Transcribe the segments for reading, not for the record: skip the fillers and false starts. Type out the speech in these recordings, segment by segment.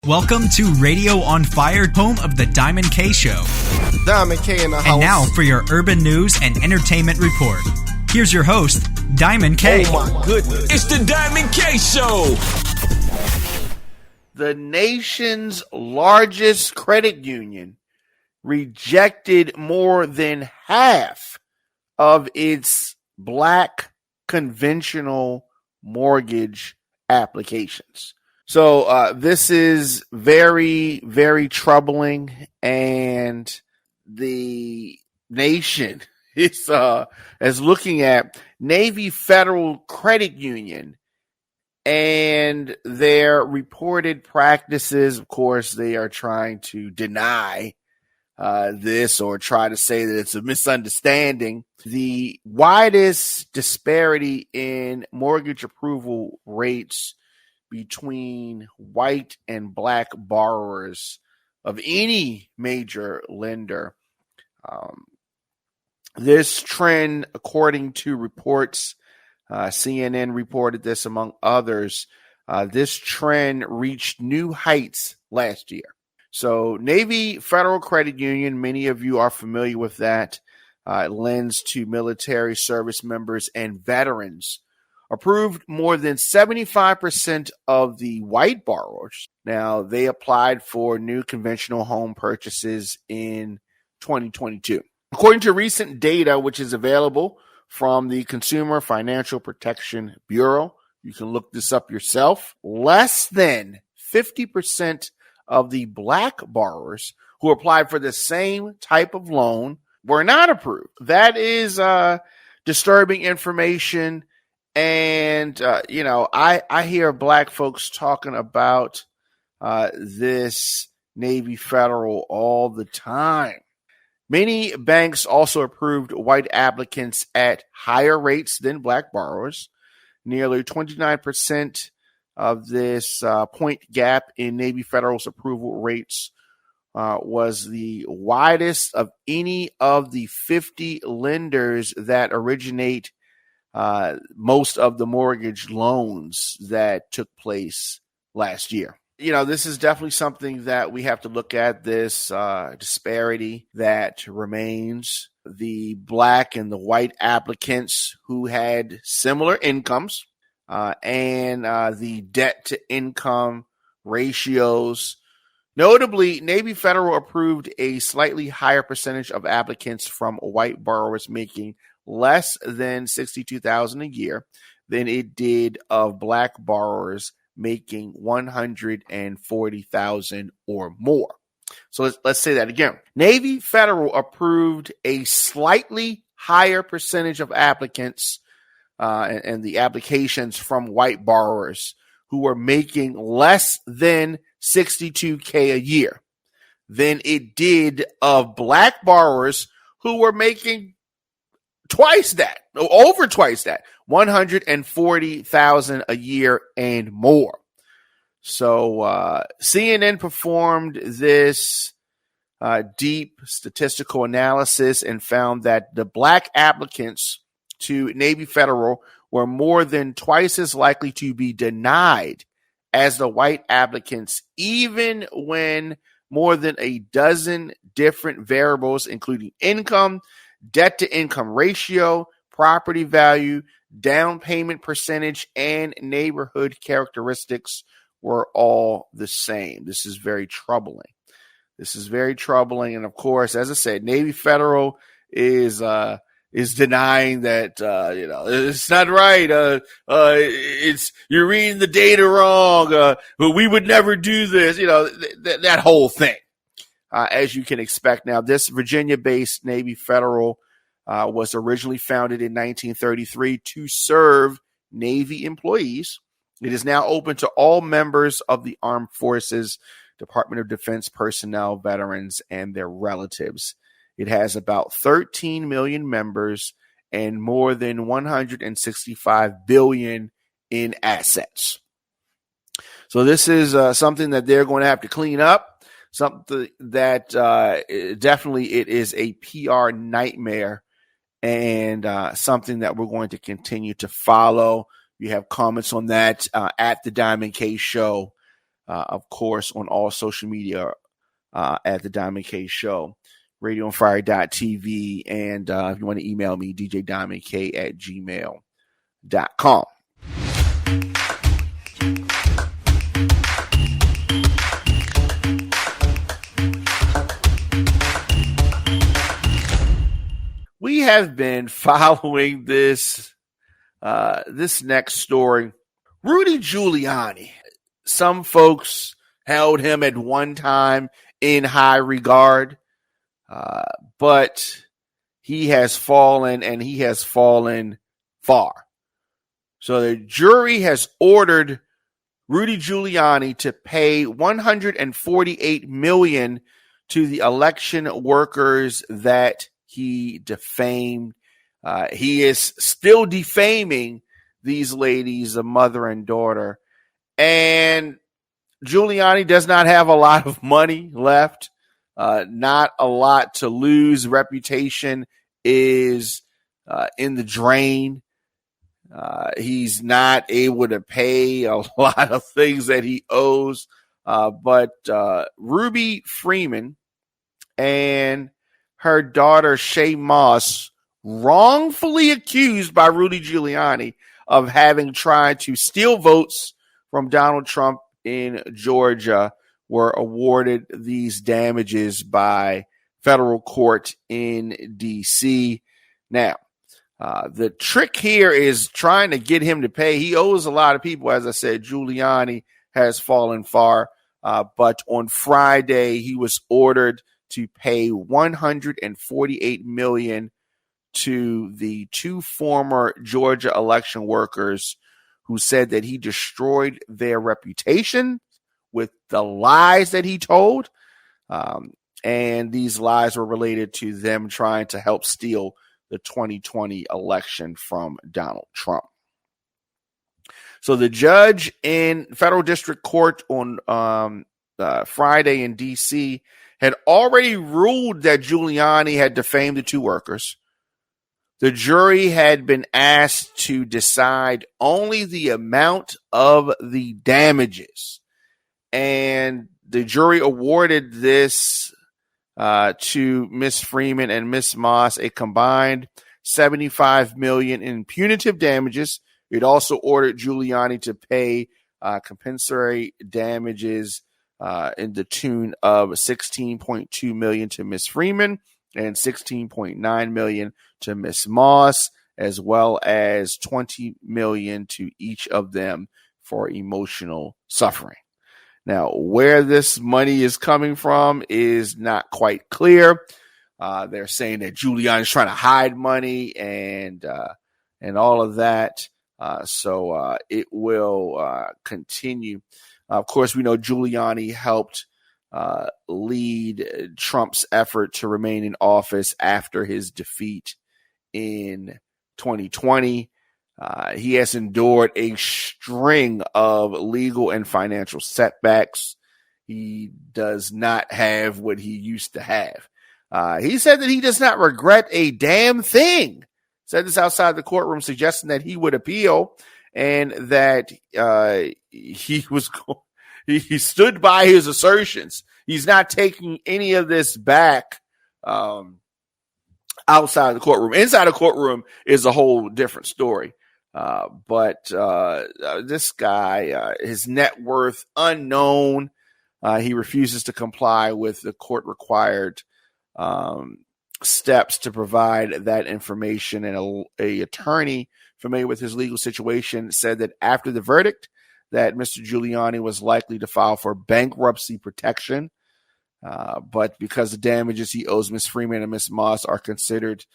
Welcome to Radio on Fire, home of the Diamond K Show. Diamond K in the house. And now for your urban news and entertainment report. Here's your host, Diamond K. Oh my goodness. It's the Diamond K Show. The nation's largest credit union rejected more than half of its black conventional mortgage applications. So this is very, very troubling, and the nation is looking at Navy Federal Credit Union and their reported practices. Of course, they are trying to deny this or try to say that it's a misunderstanding. The widest disparity in mortgage approval rates between white and black borrowers of any major lender. This trend, according to reports, CNN reported this among others, this trend reached new heights last year. So Navy Federal Credit Union, many of you are familiar with that, lends to military service members and veterans, approved more than 75% of the white borrowers. Now, they applied for new conventional home purchases in 2022. According to recent data, which is available from the Consumer Financial Protection Bureau, you can look this up yourself, less than 50% of the black borrowers who applied for the same type of loan were not approved. That is disturbing information. And, I hear black folks talking about this Navy Federal all the time. Many banks also approved white applicants at higher rates than black borrowers. Nearly 29% of this point gap in Navy Federal's approval rates was the widest of any of the 50 lenders that originate most of the mortgage loans that took place last year. This is definitely something that we have to look at, this disparity that remains. The black and the white applicants who had similar incomes and the debt to income ratios. Notably, Navy Federal approved a slightly higher percentage of applicants from white borrowers making less than $62,000 a year than it did of black borrowers making $140,000 or more. So let's say that again. Navy Federal approved a slightly higher percentage of applicants and the applications from white borrowers who were making less than $62K a year than it did of black borrowers who were making twice that, over twice that, $140,000 a year and more. So CNN performed this deep statistical analysis and found that the black applicants to Navy Federal were more than twice as likely to be denied as the white applicants, even when more than a dozen different variables, including income, debt to income ratio, property value, down payment percentage, and neighborhood characteristics were all the same. This is very troubling. And of course, as I said, Navy Federal is denying that, it's not right. It's, you're reading the data wrong. But we would never do this. That whole thing. As you can expect. Now, this Virginia-based Navy Federal was originally founded in 1933 to serve Navy employees. It is now open to all members of the Armed Forces, Department of Defense personnel, veterans, and their relatives. It has about 13 million members and more than $165 billion in assets. So this is something that they're going to have to clean up. Something that definitely it is a PR nightmare, and something that we're going to continue to follow. You have comments on that at the Diamond K Show of course, on all social media at the Diamond K Show, radioonfire.tv, and if you want to email me, djdiamondk@gmail.com. We have been following this next story. Rudy Giuliani. Some folks held him at one time in high regard, but he has fallen, and he has fallen far. So the jury has ordered Rudy Giuliani to pay $148 million to the election workers that he defamed. He is still defaming these ladies, a mother and daughter. And Giuliani does not have a lot of money left, not a lot to lose. Reputation is in the drain. He's not able to pay a lot of things that he owes. But Ruby Freeman and her daughter Shay Moss, wrongfully accused by Rudy Giuliani of having tried to steal votes from Donald Trump in Georgia, were awarded these damages by federal court in D.C. Now, the trick here is trying to get him to pay. He owes a lot of people. As I said, Giuliani has fallen far, but on Friday he was ordered to pay $148 million to the two former Georgia election workers who said that he destroyed their reputation with the lies that he told. And these lies were related to them trying to help steal the 2020 election from Donald Trump. So the judge in federal district court on Friday in D.C. had already ruled that Giuliani had defamed the two workers. The jury had been asked to decide only the amount of the damages. And the jury awarded this to Miss Freeman and Miss Moss a combined $75 million in punitive damages. It also ordered Giuliani to pay compensatory damages in the tune of $16.2 million to Miss Freeman and $16.9 million to Miss Moss, as well as $20 million to each of them for emotional suffering. Now, where this money is coming from is not quite clear. They're saying that Giuliani is trying to hide money and all of that. So it will continue. Of course, we know Giuliani helped lead Trump's effort to remain in office after his defeat in 2020. He has endured a string of legal and financial setbacks. He does not have what he used to have. He said that he does not regret a damn thing. Said this outside the courtroom, suggesting that he would appeal and that he stood by his assertions. He's not taking any of this back outside the courtroom. Inside the courtroom is a whole different story. But this guy, his net worth unknown. He refuses to comply with the court required steps to provide that information. And a attorney familiar with his legal situation said that after the verdict, that Mr. Giuliani was likely to file for bankruptcy protection. But because the damages he owes Ms. Freeman and Ms. Moss are considered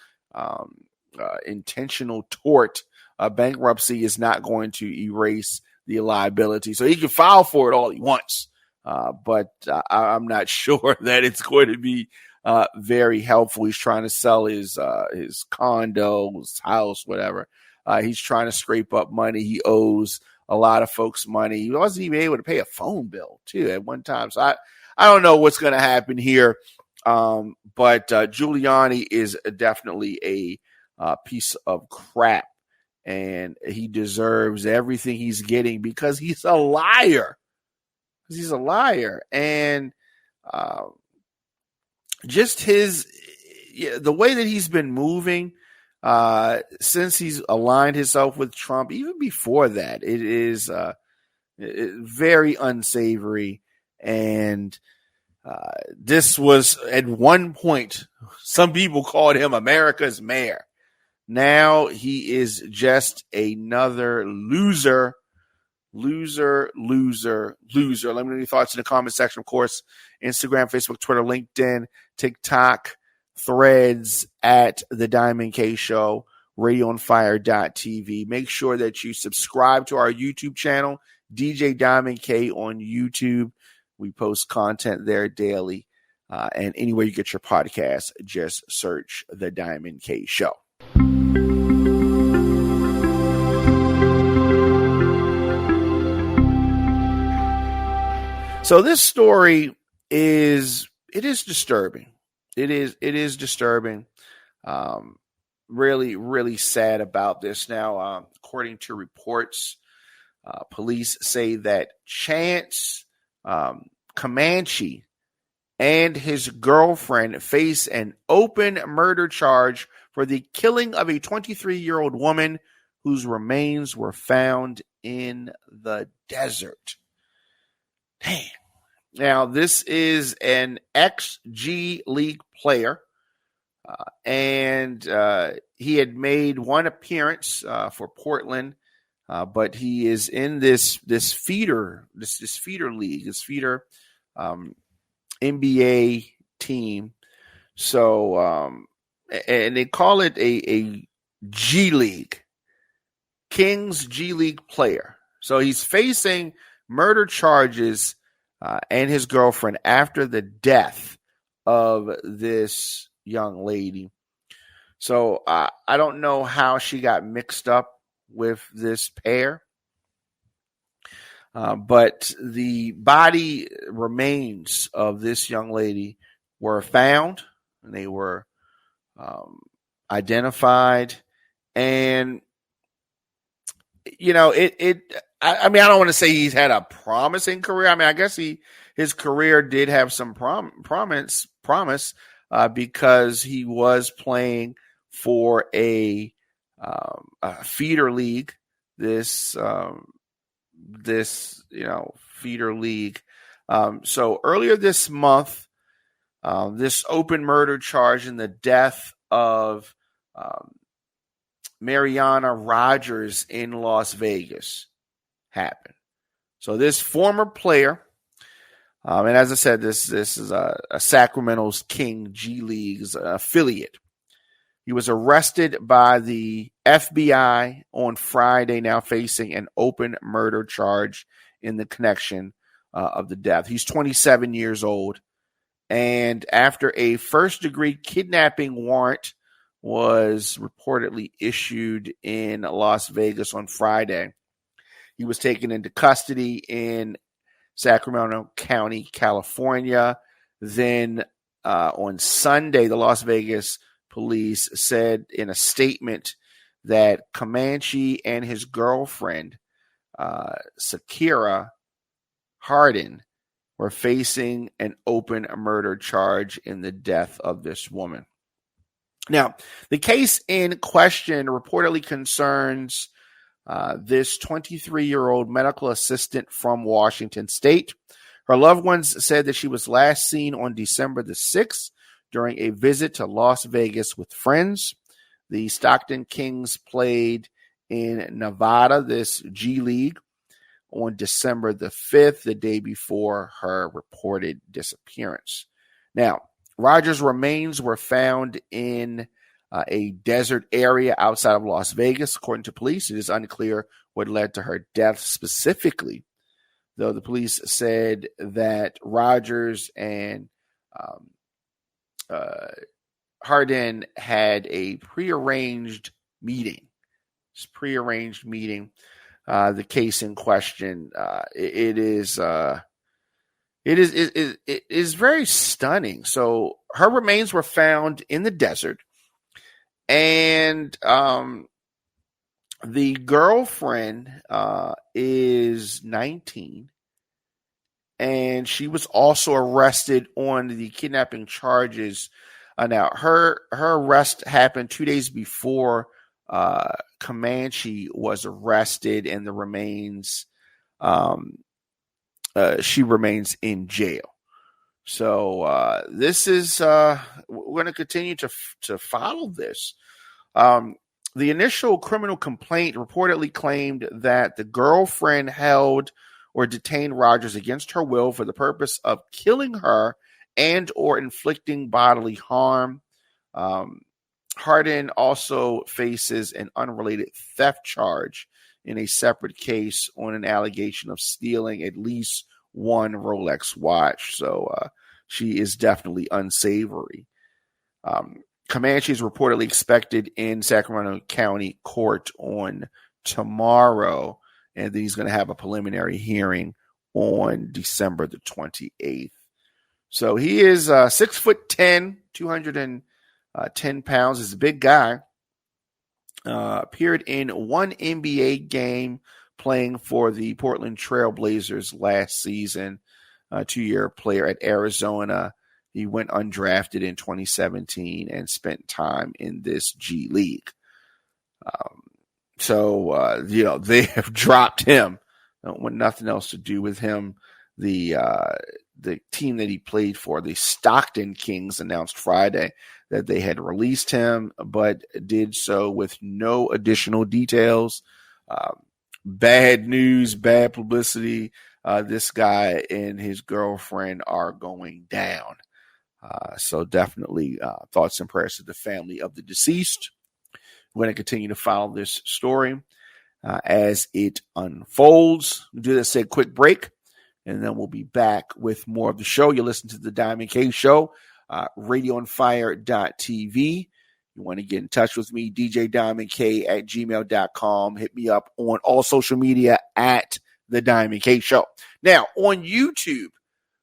intentional tort, bankruptcy is not going to erase the liability. So he can file for it all he wants. But I'm not sure that it's going to be very helpful. He's trying to sell his condo, his house, whatever. He's trying to scrape up money. He owes a lot of folks money. He wasn't even able to pay a phone bill, too, at one time. So I don't know what's going to happen here. But Giuliani is definitely a piece of crap. And he deserves everything he's getting because he's a liar. because he's a liar. And just the way that he's been moving since he's aligned himself with Trump, even before that, it is very unsavory. And this was, at one point, some people called him America's mayor. Now he is just another loser. Let me know your thoughts in the comment section. Of course, Instagram, Facebook, Twitter, LinkedIn, TikTok, Threads at The Diamond K Show, RadioOnFire.tv. Make sure that you subscribe to our YouTube channel, DJ Diamond K on YouTube. We post content there daily. And anywhere you get your podcast, just search The Diamond K Show. So this story is disturbing. It is disturbing. Really, really sad about this. Now, according to reports, police say that Chance Comanche and his girlfriend face an open murder charge for the killing of a 23-year-old woman whose remains were found in the desert. Damn. Now, this is an ex-G League player, and he had made one appearance for Portland, but he is in this feeder league, this feeder NBA team. So, and they call it a G League, Kings G League player. So he's facing murder charges and his girlfriend after the death of this young lady. So I don't know how she got mixed up with this pair. But the body remains of this young lady were found, and they were identified. And, you know, I mean, I don't want to say he's had a promising career. I mean, I guess his career did have some promise because he was playing for a feeder league. This feeder league. So earlier this month, this open murder charge in the death of Mariana Rogers in Las Vegas happened. So this former player, and as I said, this is a Sacramento's King G League's affiliate. He was arrested by the FBI on Friday, now facing an open murder charge in the connection of the death. He's 27 years old, and after a first-degree kidnapping warrant was reportedly issued in Las Vegas on Friday, he was taken into custody in Sacramento County, California. Then on Sunday, the Las Vegas police said in a statement that Comanche and his girlfriend, Sakira Hardin, were facing an open murder charge in the death of this woman. Now, the case in question reportedly concerns this 23-year-old medical assistant from Washington State. Her loved ones said that she was last seen on December the 6th during a visit to Las Vegas with friends. The Stockton Kings played in Nevada, this G League, on December the 5th, the day before her reported disappearance. Now, Rogers' remains were found in a desert area outside of Las Vegas. According to police, it is unclear what led to her death specifically, though the police said that Rogers and Hardin had a prearranged meeting. The case in question, it is very stunning. So her remains were found in the desert, and the girlfriend is 19, and she was also arrested on the kidnapping charges. Now, her arrest happened 2 days before Comanche was arrested, and she remains in jail. So this is we're going to continue to follow this. The initial criminal complaint reportedly claimed that the girlfriend held or detained Rogers against her will for the purpose of killing her and or inflicting bodily harm. Hardin also faces an unrelated theft charge in a separate case on an allegation of stealing at least one Rolex watch. So she is definitely unsavory. Comanche is reportedly expected in Sacramento County Court on tomorrow, and then he's going to have a preliminary hearing on December the 28th. So he is 6'10", 210 pounds. He's a big guy. Appeared in one NBA game playing for the Portland Trail Blazers last season. 2-year player at Arizona. He went undrafted in 2017 and spent time in this G League. So they have dropped him. Don't want nothing else to do with him. The team that he played for, the Stockton Kings, announced Friday that they had released him, but did so with no additional details. Bad news, bad publicity. This guy and his girlfriend are going down. So definitely thoughts and prayers to the family of the deceased. We're going to continue to follow this story as it unfolds. We'll do this, a quick break, and then we'll be back with more of the show. You listen to the Diamond K Show, radioonfire.tv. You want to get in touch with me, djdiamondk at gmail.com. Hit me up on all social media at the Diamond K Show. Now, on YouTube,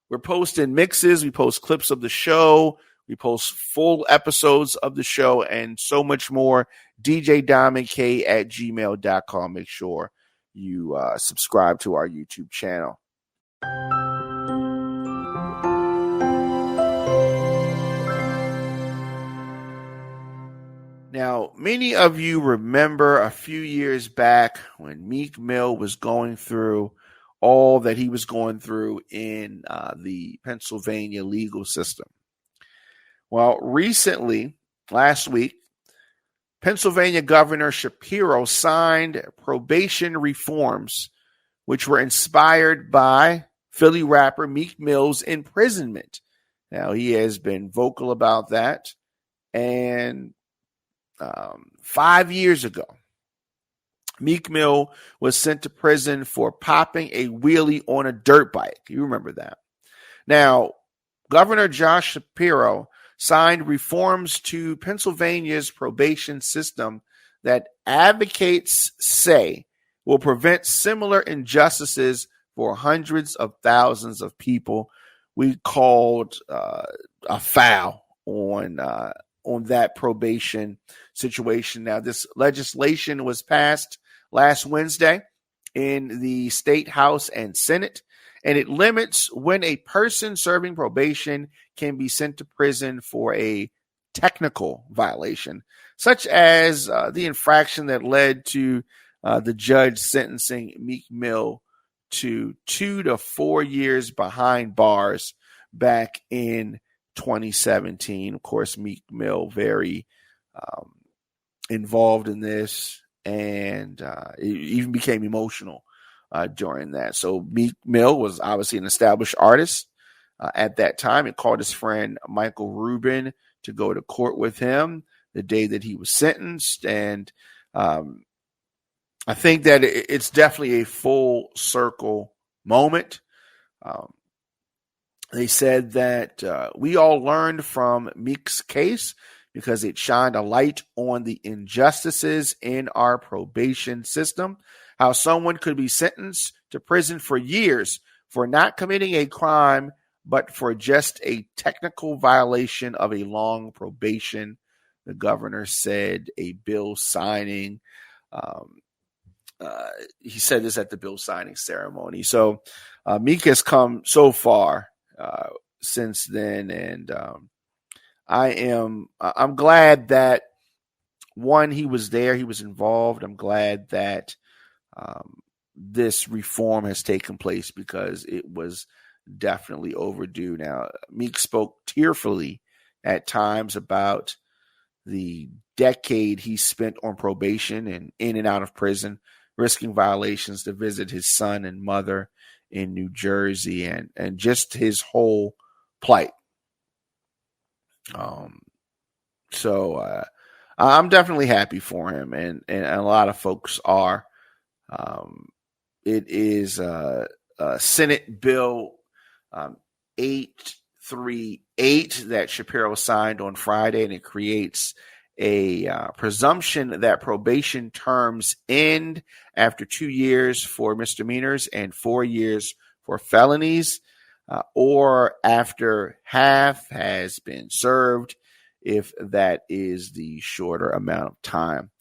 we're posting mixes. We post clips of the show. We post full episodes of the show and so much more. djdiamondk at gmail.com. Make sure you subscribe to our YouTube channel. Now, many of you remember a few years back when Meek Mill was going through all that he was going through in the Pennsylvania legal system. Well, recently, last week, Pennsylvania Governor Shapiro signed probation reforms, which were inspired by Philly rapper Meek Mill's imprisonment. Now, he has been vocal about that. And 5 years ago, Meek Mill was sent to prison for popping a wheelie on a dirt bike. You remember that. Now, Governor Josh Shapiro signed reforms to Pennsylvania's probation system that advocates say will prevent similar injustices for hundreds of thousands of people. We called a foul on that probation situation. Now, this legislation was passed last Wednesday in the State House and Senate, and it limits when a person serving probation can be sent to prison for a technical violation, such as the infraction that led to the judge sentencing Meek Mill to 2 to 4 years behind bars back in 2017. Of course, Meek Mill very involved in this, and it even became emotional during that. So Meek Mill was obviously an established artist at that time. It called his friend Michael Rubin to go to court with him the day that he was sentenced. And I think that it's definitely a full circle moment. They said that we all learned from Meek's case because it shined a light on the injustices in our probation system, how someone could be sentenced to prison for years for not committing a crime, but for just a technical violation of a long probation. The governor said a bill signing he said this at the bill signing ceremony. So Meek has come so far since then, and I'm glad that one, he was there, he was involved. I'm glad that this reform has taken place because it was definitely overdue. Now, Meek spoke tearfully at times about the decade he spent on probation and in and out of prison, risking violations to visit his son and mother in New Jersey, and just his whole plight. So I'm definitely happy for him, and a lot of folks are. It is Senate Bill 838 that Shapiro signed on Friday, and it creates a presumption that probation terms end after 2 years for misdemeanors and 4 years for felonies, or after half has been served, if that is the shorter amount of time.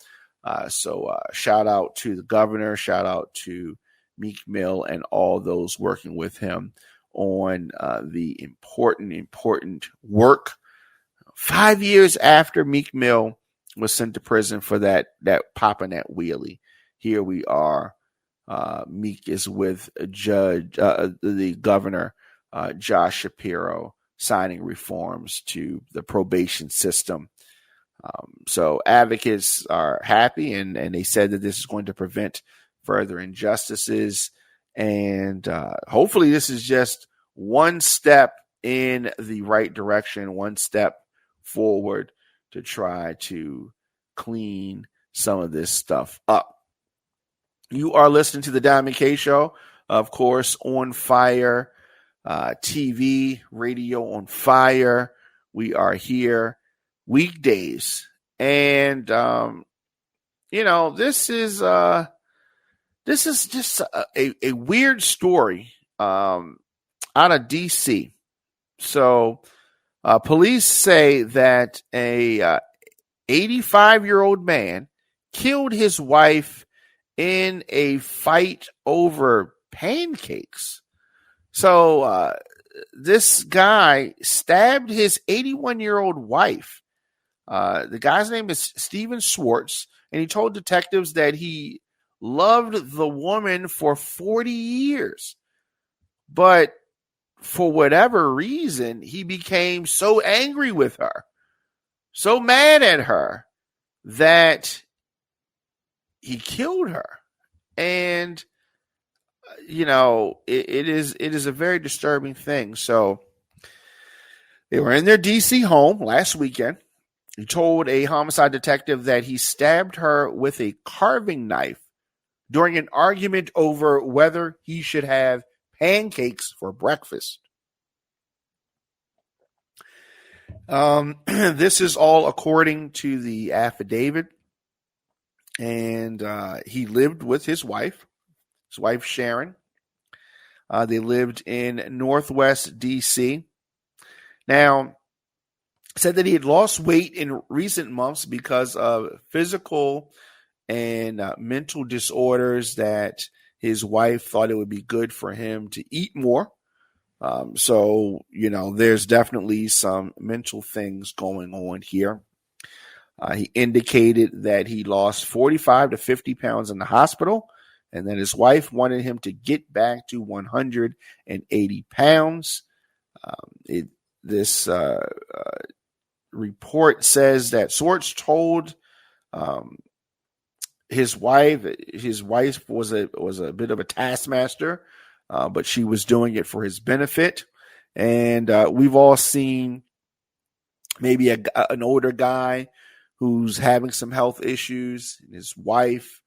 So shout out to the governor, shout out to Meek Mill and all those working with him on the important work. 5 years after Meek Mill was sent to prison for that popping that wheelie, here we are. Meek is with the governor, Josh Shapiro, signing reforms to the probation system. So advocates are happy, and they said that this is going to prevent further injustices. And hopefully this is just one step in the right direction, one step forward to try to clean some of this stuff up. You are listening to the Diamond K Show, of course, on fire, TV, radio on fire. We are here weekdays, and this is just a weird story out of DC. So police say that a 85-year-old man killed his wife in a fight over pancakes. So this guy stabbed his 81-year-old wife. The guy's name is Steven Swartz, and he told detectives that he loved the woman for 40 years. But for whatever reason, he became so angry with her, so mad at her, that he killed her. And it is a very disturbing thing. So they were in their DC home last weekend. He told a homicide detective that he stabbed her with a carving knife during an argument over whether he should have pancakes for breakfast. This is all according to the affidavit. And he lived with his wife Sharon. They lived in Northwest DC. Now, said that he had lost weight in recent months because of physical and mental disorders, that his wife thought it would be good for him to eat more. So, there's definitely some mental things going on here. He indicated that he lost 45 to 50 pounds in the hospital, and that his wife wanted him to get back to 180 pounds. This report says that Swartz told his wife was a bit of a taskmaster, but she was doing it for his benefit. And we've all seen maybe an older guy who's having some health issues, and his wife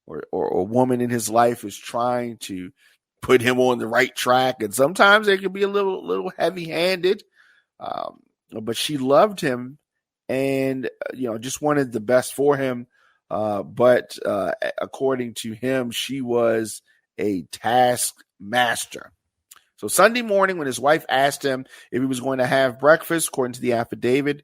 or a woman in his life is trying to put him on the right track. And sometimes they can be a little heavy-handed, but she loved him and, just wanted the best for him. But according to him, she was a taskmaster. So Sunday morning, when his wife asked him if he was going to have breakfast, according to the affidavit,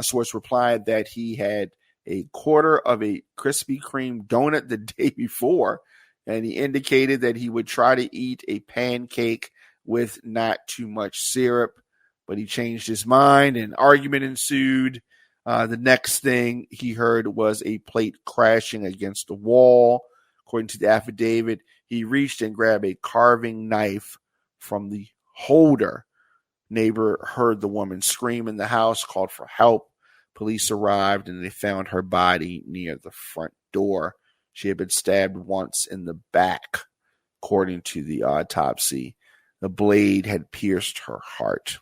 Swartz replied that he had a quarter of a Krispy Kreme donut the day before, and he indicated that he would try to eat a pancake with not too much syrup, but he changed his mind and argument ensued. The next thing he heard was a plate crashing against the wall. According to the affidavit, he reached and grabbed a carving knife from the holder. Neighbor heard the woman scream in the house, called for help. Police arrived and they found her body near the front door. She had been stabbed once in the back, according to the autopsy. The blade had pierced her heart.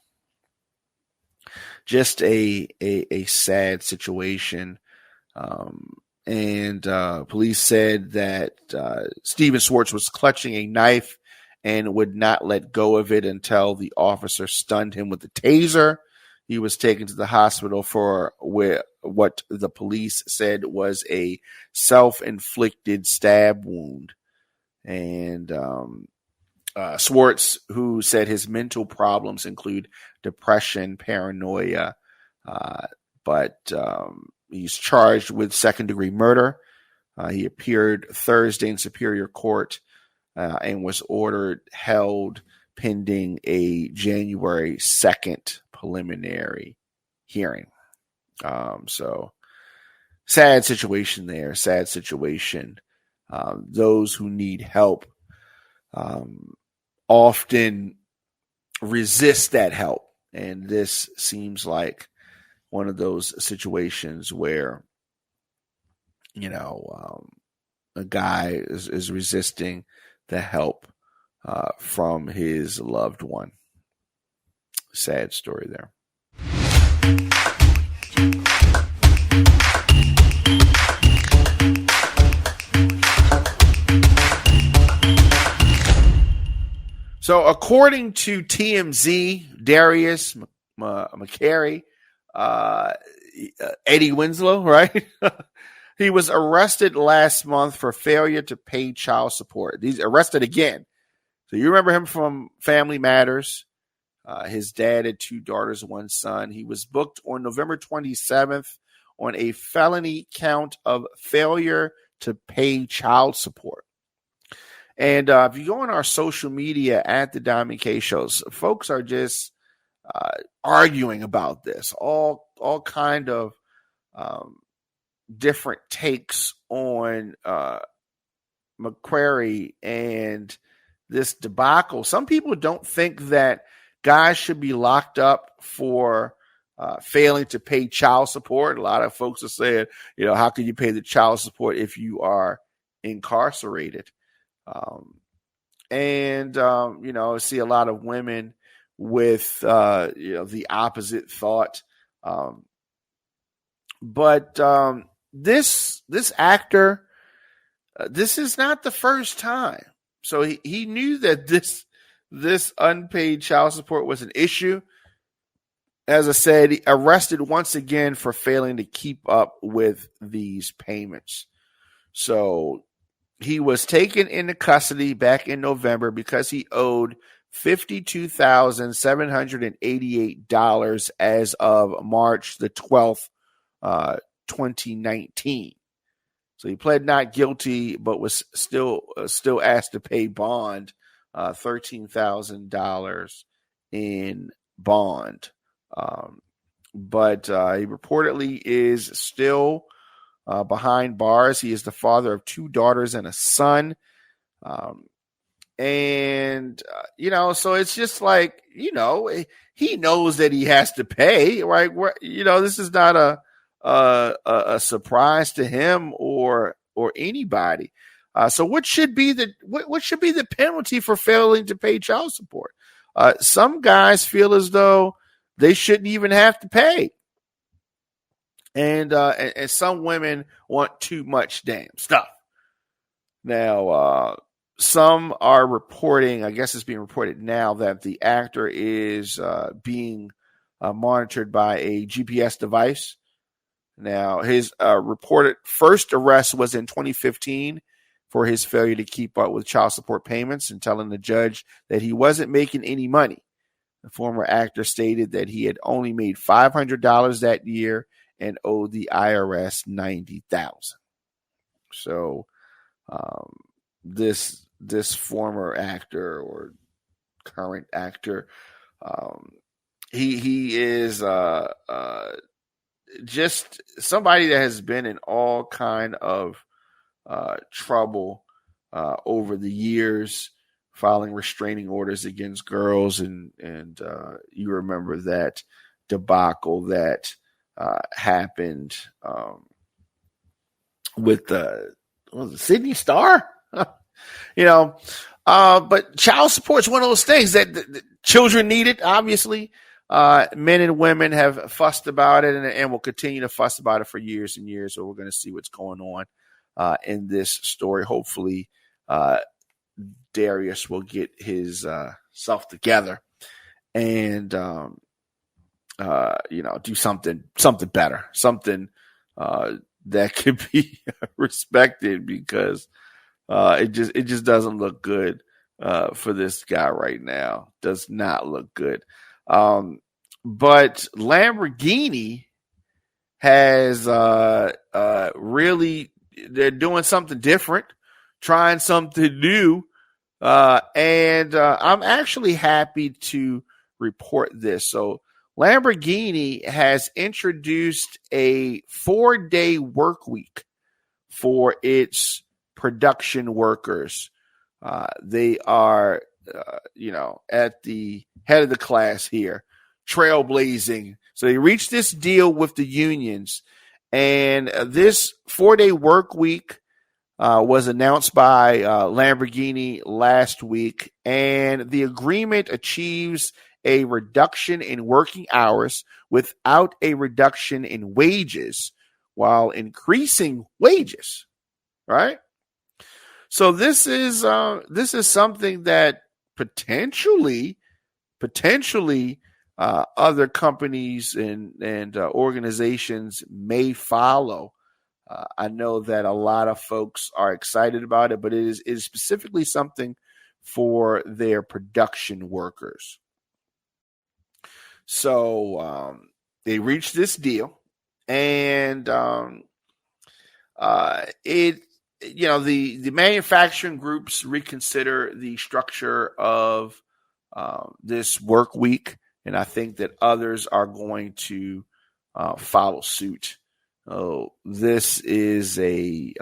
Just a sad situation. And police said that Stephen Swartz was clutching a knife and would not let go of it until the officer stunned him with a taser. He was taken to the hospital for what the police said was a self-inflicted stab wound. And Swartz, who said his mental problems include depression, paranoia, but he's charged with second-degree murder. He appeared Thursday in Superior Court and was held pending a January 2nd preliminary hearing. So sad situation there, sad situation. Those who need help often resist that help. And this seems like one of those situations where, a guy is resisting the help from his loved one. Sad story there. So according to TMZ, Darius, McCrary, Eddie Winslow, right? He was arrested last month for failure to pay child support. He's arrested again. So you remember him from Family Matters. His dad had 2 daughters, 1 son. He was booked on November 27th on a felony count of failure to pay child support. And if you go on our social media at the Diamond K Shows, folks are just arguing about this. All kind of different takes on McCrary and this debacle. Some people don't think that guys should be locked up for failing to pay child support. A lot of folks are saying, how can you pay the child support if you are incarcerated? I see a lot of women with, the opposite thought. But this actor, this is not the first time. So he knew that this unpaid child support was an issue. As I said, he arrested once again for failing to keep up with these payments. So he was taken into custody back in November because he owed $52,788 as of March the 12th, 2019. So he pled not guilty, but was still asked to pay bond, $13,000 in bond. But he reportedly is still behind bars. He is the father of 2 daughters and a son. So it's just like, he knows that he has to pay, right? This is not a surprise to him or anybody. So what should be the penalty for failing to pay child support? Some guys feel as though they shouldn't even have to pay. And some women want too much damn stuff. Now, some are reporting, I guess it's being reported now, that the actor is being monitored by a GPS device. Now, his reported first arrest was in 2015 for his failure to keep up with child support payments and telling the judge that he wasn't making any money. The former actor stated that he had only made $500 that year and owed the IRS $90,000. So this former actor or current actor, he is just somebody that has been in all kind of trouble over the years, filing restraining orders against girls, and you remember that debacle that happened with the Sydney Star, but child support is one of those things that the children need it. Obviously, men and women have fussed about it and will continue to fuss about it for years and years. So we're going to see what's going on in this story. Hopefully, Darius will get his self together and do something better, something that could be respected, because it just doesn't look good for this guy right now. Does not look good. But Lamborghini has really, they're doing something different, trying something new. And I'm actually happy to report this. So Lamborghini has introduced a 4-day work week for its production workers. They are, at the head of the class here, trailblazing. So they reached this deal with the unions, and this 4-day work week was announced by Lamborghini last week, and the agreement achieves a reduction in working hours without a reduction in wages, while increasing wages. Right? So this is something that potentially other companies and organizations may follow. I know that a lot of folks are excited about it, but it is specifically something for their production workers. So they reached this deal, and the manufacturing groups reconsider the structure of this work week, and I think that others are going to follow suit. Oh, this is a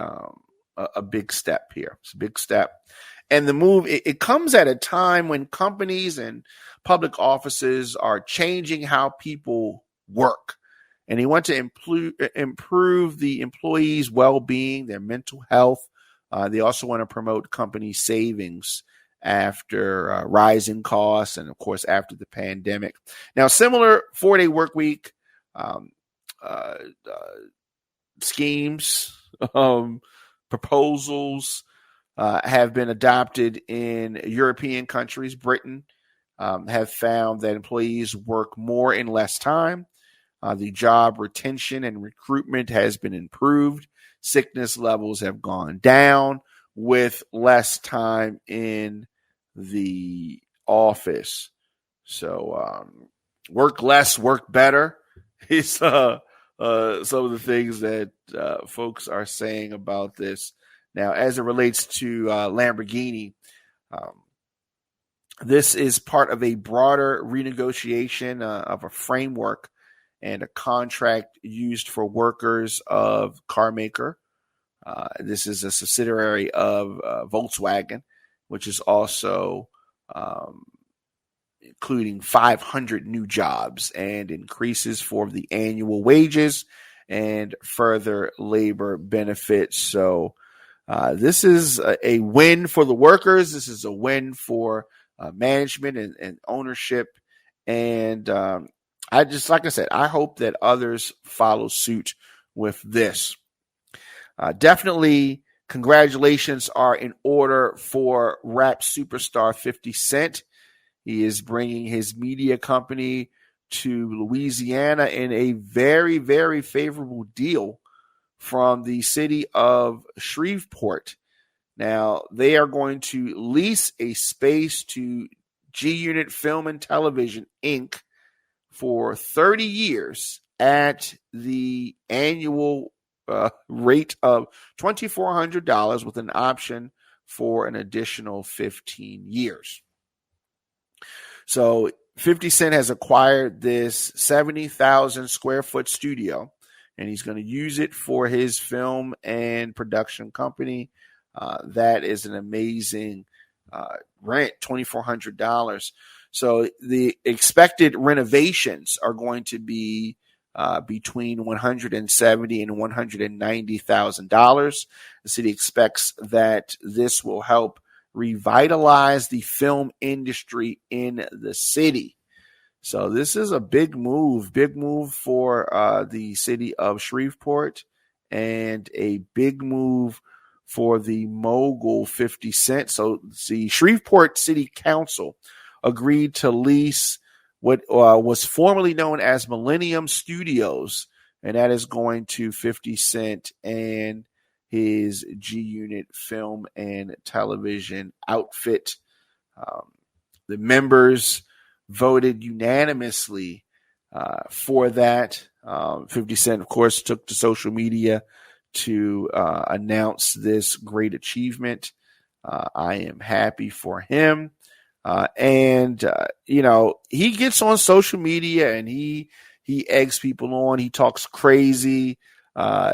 big step here. It's a big step, and the move it comes at a time when companies and public offices are changing how people work, and they want to improve the employees' well-being, their mental health. They also want to promote company savings after rising costs, and of course after the pandemic. Now, similar 4-day work week schemes, proposals have been adopted in European countries. Britain have found that employees work more in less time. The job retention and recruitment has been improved. Sickness levels have gone down with less time in the office. So work less, work better is some of the things that folks are saying about this. Now, as it relates to Lamborghini, this is part of a broader renegotiation of a framework and a contract used for workers of car maker. This is a subsidiary of Volkswagen, which is also including 500 new jobs and increases for the annual wages and further labor benefits. So this is a win for the workers. This is a win for management and ownership. And like I said, I hope that others follow suit with this. Definitely congratulations are in order for rap superstar 50 Cent. He is bringing his media company to Louisiana in a very, very favorable deal from the city of Shreveport. Now, they are going to lease a space to G Unit Film and Television, Inc. for 30 years at the annual rate of $2,400 with an option for an additional 15 years. So 50 Cent has acquired this 70,000 square foot studio, and he's going to use it for his film and production company. That is an amazing rent, $2,400. So the expected renovations are going to be between $170,000 and $190,000. The city expects that this will help revitalize the film industry in the city. So this is a big move for the city of Shreveport, and a big move for the mogul 50 Cent. So the Shreveport City Council agreed to lease what was formerly known as Millennium Studios, and that is going to 50 Cent and his G-Unit film and television outfit. The members voted unanimously for that. 50 Cent, of course, took to social media to announce this great achievement. I am happy for him. And he gets on social media and he eggs people on. He talks crazy.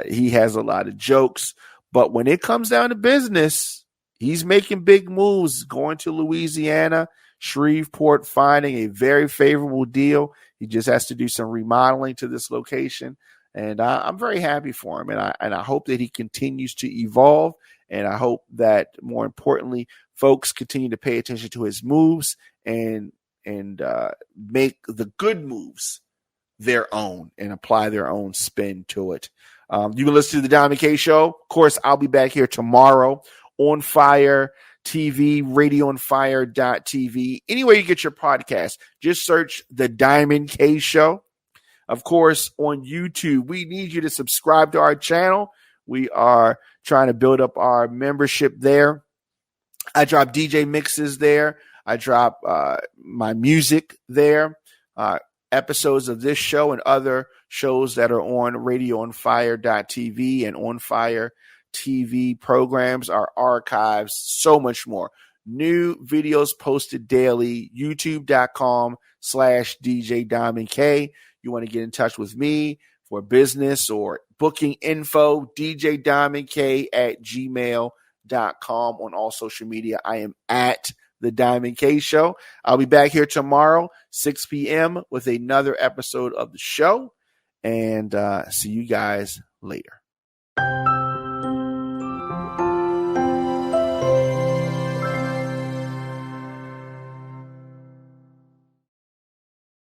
He has a lot of jokes. But when it comes down to business, he's making big moves, going to Louisiana, Shreveport, finding a very favorable deal. He just has to do some remodeling to this location. And I'm very happy for him. And I hope that he continues to evolve. And I hope that, more importantly, folks continue to pay attention to his moves and make the good moves their own and apply their own spin to it. You can listen to the Diamond K Show. Of course, I'll be back here tomorrow on Fire TV, radioonfire.tv. Anywhere you get your podcast, just search the Diamond K Show. Of course, on YouTube, we need you to subscribe to our channel. We are trying to build up our membership there. I drop DJ mixes there. I drop my music there. Episodes of this show and other shows that are on radioonfire.tv and On Fire TV programs, our archives, so much more. New videos posted daily, youtube.com/djdiamondk. You want to get in touch with me for business or booking info, djdiamondk@gmail.com. On all social media, I am at The Diamond K Show. I'll be back here tomorrow, 6 p.m. with another episode of the show. And see you guys later.